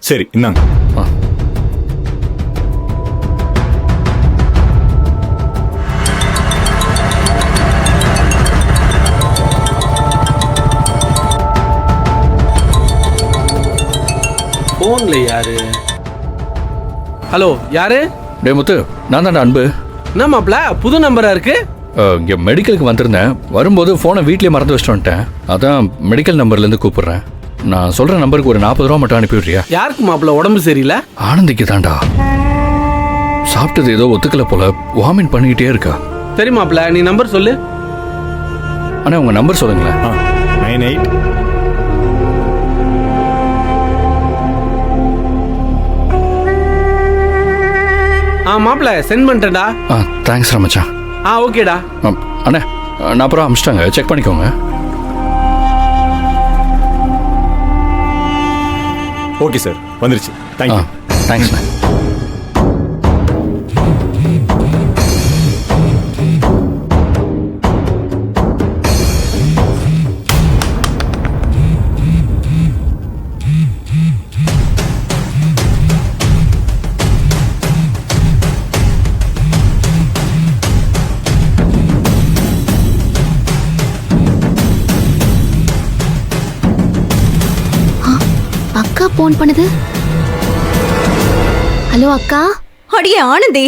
சரி இந்தாங்க. போன்ல யாரு? ஹலோ, யாரு? டே முத்து, நான் தான் அன்பு. என்ன மாப்ள, புது நம்பரா இருக்கு? இங்கே மெடிக்கலுக்கு வந்திருந்தேன். வரும்போது ஃபோனை வீட்லேயே மறந்து வச்சுட்டு வந்துட்டேன். அதான் மெடிக்கல் நம்பர்லேருந்து கூப்பிடுறேன். நான் சொல்கிற நம்பருக்கு ஒரு 40 ரூபா மட்டும் அனுப்பி விட்றியா? யாருக்கு மாப்ள உடம்பு சரியில்லை? ஆனந்திக்கு தான்டா. சாப்பிட்டது ஏதோ ஒத்துக்கல போல, வாமிட் பண்ணிக்கிட்டே இருக்கா. சரி மாப்ள, நீ நம்பர் சொல்லு. அண்ணா உங்கள் நம்பர் சொல்லுங்களேன். 98. மாப்ள சென்ட் பண்ணிட்டேன்டா. தேங்க்ஸ் ராமச்சான். ஓகேடா. அண்ணே, நான் அப்புறம் அமிச்சிட்டாங்க, செக் பண்ணிக்கோங்க. ஓகே சார், வந்துருச்சு. தேங்க்யூ. தேங்க்ஸ்ண்ணே. அக்கா போன் பண்ணுது. ஹலோ அக்கா. அடியே ஆனந்தி,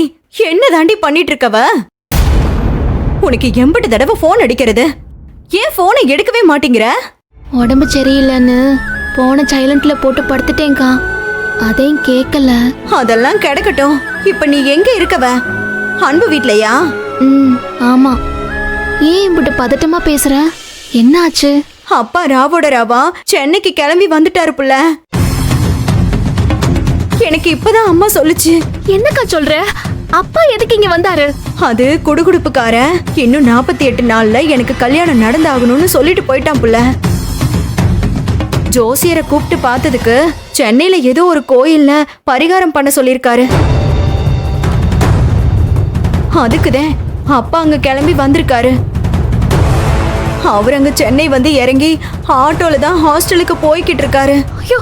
என்ன தாண்டி பண்ணிட்டு இருக்கவ? உனக்கு 80 தடவை போன் அடிக்கிறது, ஏன் போனை எடுக்கவே மாட்டேங்கிற? உடம்பு சரியில்லைன்னு போன சைலண்ட்ல போட்டு படுத்துட்டேங்க்கா, அதையும் கேட்கல. அதெல்லாம் கிடக்கட்டும். இப்ப நீ எங்க இருக்கவ? அன்பு வீட்லயா? ஆமா. ஏன் இப்படி பதட்டமா பேசுற? என்ன ஆச்சு? அப்பா ராவோட ராவா சென்னைக்கு கிளம்பி வந்துட்டாரு புள்ள. எனக்கு இப்பதான் அம்மா சொல்லுச்சு. என்னக்கா சொல்ற? அப்பா எதுக்கு இங்க வந்தாரு? அது குடுகுடுப்புக்கார இன்னும் 48 நாள்ல எனக்கு கல்யாணம் நடந்தாகணும்னு சொல்லிட்டு போயிட்டான் புள்ள. ஜோசியரை கூப்பிட்டு பார்த்ததுக்கு சென்னையில ஏதோ ஒரு கோயில்ல பரிகாரம் பண்ண சொல்லிருக்காரு. அதுக்குதான் அப்பா அங்க கிளம்பி வந்திருக்காரு. அவர் அங்க சென்னை வந்து இறங்கி ஆட்டோல தான் ஹாஸ்டலுக்கு போய்கிட்டு இருக்காரு. ஐயோ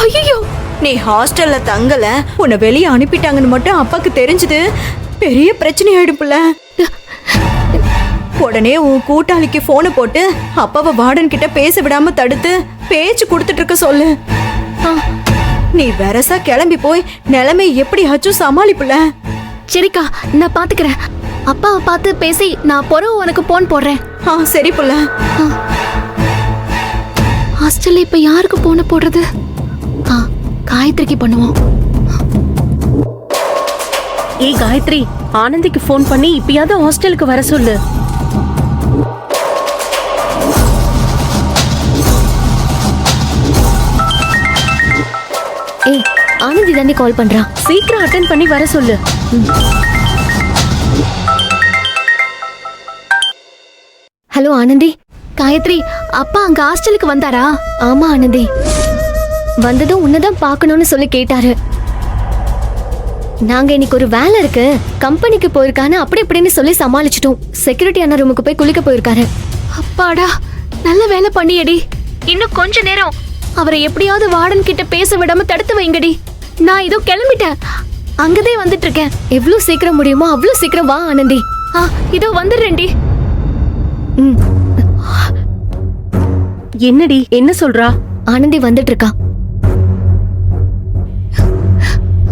ஐயோ, நீ ஹாஸ்டல்ல தங்கல, உன்னை வெளியே அனுப்பிட்டாங்கன்னு மட்டும் அப்பாக்கு தெரிஞ்சது பெரிய பிரச்சனை ஆயிடுப்புல. உடனே உன் கூட்டாளிக்கு போனை போட்டு அப்பாவை வார்டன் கிட்ட பேச விடாம தடுத்து பேச்சு கொடுத்துட்டு இருக்க சொல்லு. நீ வெரசா கிளம்பி போய் நிலைமை எப்படி ஆச்சும் சமாளிப்புல. சரிக்கா, நான் பாத்துக்கிறேன். அப்பாவை பார்த்து பேசி நான் பொறவு உனக்கு போன் போடுறேன். சரி புள்ள. ஹாஸ்டல்ல இப்ப யாருக்கு போன போடுறது? காயத்ரிக்கு பண்ணுவோம். ஏய் காயத்ரி, ஆனந்திக்கு ஃபோன் பண்ணி இப்பயாவது ஹாஸ்டலுக்கு வர சொல்லு. ஏய், ஆனந்தி தானே கால் பண்றா. சீக்கிரம் அட்டெண்ட் பண்ணி வர சொல்லு. ஹலோ ஆனந்தி. காயத்ரி, அப்பா அங்க ஹாஸ்டலுக்கு வந்தாரா? ஆமா ஆனந்தி, வந்ததும் உன்னதான் பார்க்கணும்னு சொல்லி கேட்டாரு. நாங்க இன்னைக்கு ஒரு வேலை இருக்கு, கம்பெனிக்கு போயிருக்கான்னு அப்படி இப்படின்னு சொல்லி சமாளிச்சிட்டோம். செக்யூரிட்டி அண்ணா ரூமுக்கு போய் குளிக்க போயிருக்காரு. அப்பாடா, நல்ல வேலை பண்ணியடி. இன்னும் கொஞ்ச நேரம் அவரை எப்படியாவது வார்டன் கிட்ட பேச விடாம தடுத்து வைங்கடி. நான் இதோ கிளம்பிட்டேன், அங்கதான் வந்துட்டு இருக்கேன். எவ்வளவு சீக்கிரம் முடியுமோ அவ்வளவு சீக்கிரம் வா ஆனந்தி. இதோ வந்துடுறேன்டி. என்னடி, என்ன சொல்றா? ஆனந்தி வந்துட்டு இருக்கா.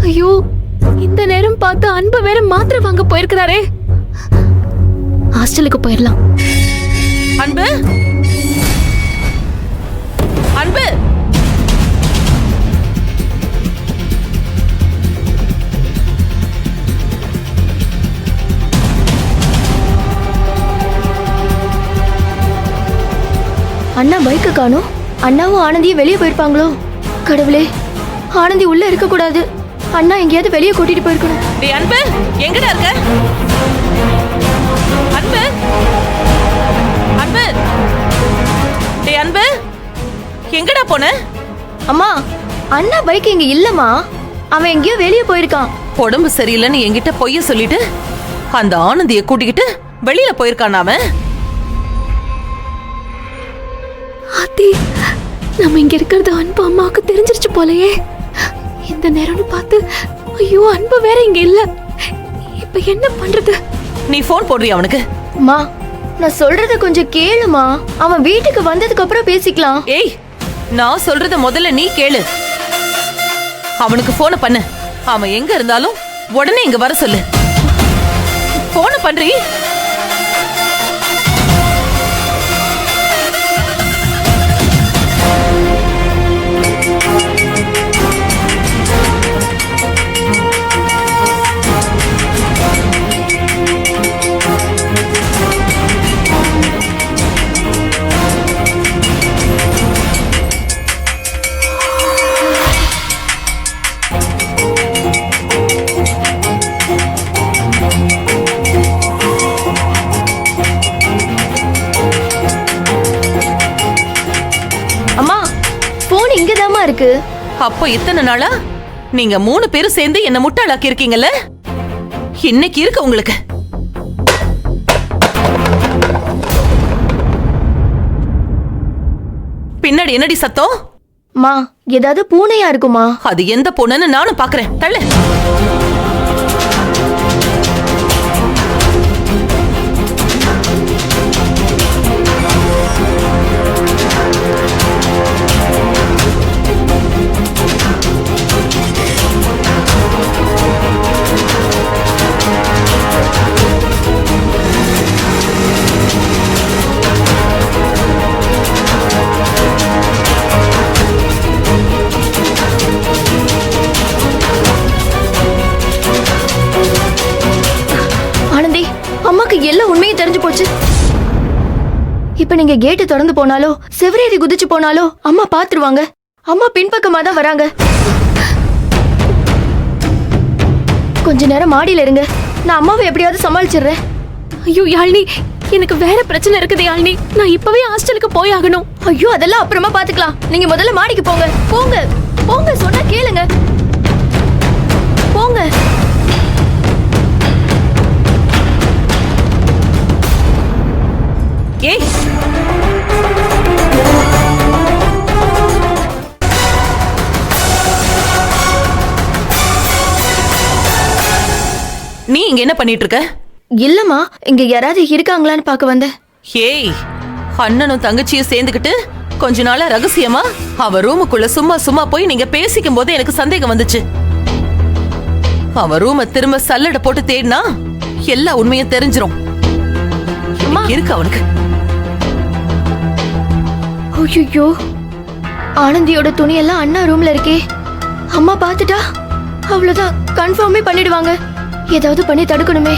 ஐயோ, இந்த நேரம் பார்த்து அன்பு வேற மாத்திரை வாங்க போயிருக்கிறாரே. ஹாஸ்டலுக்கு போயிடலாம். அன்பு, அன்பு, அண்ணா பைக்கு காணோம். அண்ணாவும் ஆனந்தியும் வெளியே போயிருப்பாங்களோ? கடவுளே, ஆனந்தி உள்ள இருக்க கூடாது. அண்ணா எங்கேயாவது வெளியே கூட்டிட்டு போயிருக்கணும். டேய் அன்பு, எங்கடா இருக்க? அன்பு, அன்பு, டேய் அன்பு, எங்கடா போன? அம்மா, அண்ணா பைக் இங்க இல்லம்மா. அவன் எங்கேயோ வெளியே போயிருக்கான். உடம்பு சரியில்லைன்னு என்கிட்ட பொய்ய சொல்லிட்டு அந்த ஆனந்தியை கூட்டிக்கிட்டு வெளியில போயிருக்கான் அவன். ஆத்தி, நம்ம இங்க இருக்கிறது அன்பு அம்மாவுக்கு தெரிஞ்சிருச்சு போலயே. இந்த நேரம்னு பார்த்து ஐயோ அன்பு வேற இங்க இல்ல. இப்ப என்ன பண்றது? நீ ஃபோன் போடுறியா அவனுக்கு? மா நான் சொல்றத கொஞ்சம் கேளுமா. அவன் வீட்டுக்கு வந்ததுக்கு அப்புறம் பேசிக்கலாம். ஏய், நான் சொல்றத முதல்ல நீ கேளு. அவனுக்கு போனை பண்ணு. அவன் எங்க இருந்தாலும் உடனே இங்க வர சொல்லு. போனை பண்றீ? அம்மா போன் இங்கதாம்மா இருக்கு. அப்போ இத்தனை நாளா நீங்க 3 பேரும் சேர்ந்து என்ன முட்டாளாக்கி இருக்கீங்கல்ல? இன்னைக்கு இருக்கு உங்களுக்கு. பின்னாடி என்னடி சத்தம்? மா ஏதாவது பூனையா இருக்குமா? அது எந்த பொண்ணுன்னு நானும் பாக்குறேன். தள்ளு. ஆனந்தி, அம்மாக்கு எல்லா உண்மையும் தெரிஞ்சு போச்சு. இப்ப நீங்க கேட்டு திறந்து போனாலோ செவரேறி குதிச்சு போனாலோ அம்மா பாத்துருவாங்க. அம்மா பின்பக்கமா தான் வராங்க. கொஞ்ச நேரம் மாடியில இருங்க, நான் அம்மாவை எப்படியாவது சமாளிச்சிடுறேன். ஐயோ யாழினி, எனக்கு வேற பிரச்சனை இருக்குது யாழினி. நான் இப்பவே ஹாஸ்டலுக்கு போய் ஆகணும். ஐயோ அதெல்லாம் அப்புறமா பாத்துக்கலாம். நீங்க முதல்ல மாடிக்கு போங்க. போங்க போங்க, சொன்னா கேளுங்க. போங்க. ஏய், நீ இங்க என்ன பண்ணிட்டு இருக்க? இல்லம்மா, இங்க யாராவது இருக்காங்களான்னு பார்க்க வந்தேன். ஏய், அண்ணனும் தங்கச்சியும் சேர்ந்துக்கிட்டு கொஞ்ச நாளா ரகசியமா அவ ரூமுக்குள்ள சும்மா சும்மா போய் நீங்க பேசிக்கும் போது எனக்கு சந்தேகம் வந்துச்சு. அவ ரூம திரும்ப சல்லட போட்டு தேடினா எல்லா உண்மையும் தெரிஞ்சிரும். இருக்கு அவனுக்கு. ஐயோ, ஆனந்தியோட துணி எல்லாம் அண்ணா ரூம்ல இருக்கே. அம்மா பார்த்துட்டா அவ்வளவுதான், கன்ஃபார்மே பண்ணிடுவாங்க. ஏதாவது பண்ணி தடுக்கணுமே.